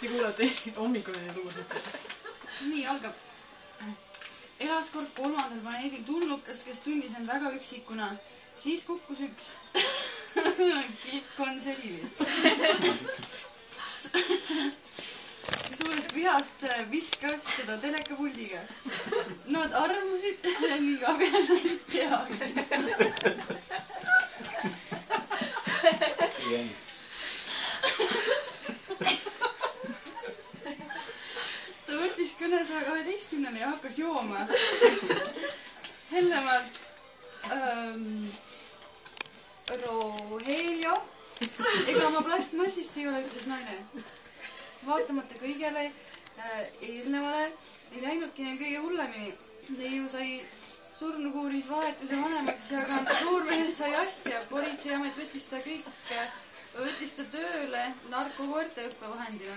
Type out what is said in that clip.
Te kuulate hommikul neid lugusid. Nii algab. Elas kord 3. planeedil tulnukas, kes tundis end väga üksikuna. Siis kukkus üks. Kilpkonserili. Suurest vihast viskas teda telekapuldiga. Nad armusid nii abiellunud teagi. Ta võttis kõne 112 ja hakkas jooma. Hellemalt Rohelio. Ega ma plastmassist ei ole, ütles naine. Vaatamata kõigele eelnevale ei läinudki neil kõige hullemini. Neiu sai surnukuuris vahetuse vanemaks ja ka noormehest sai asja. Politseiamet võttis ta tööle narkokoorte õppevahendina.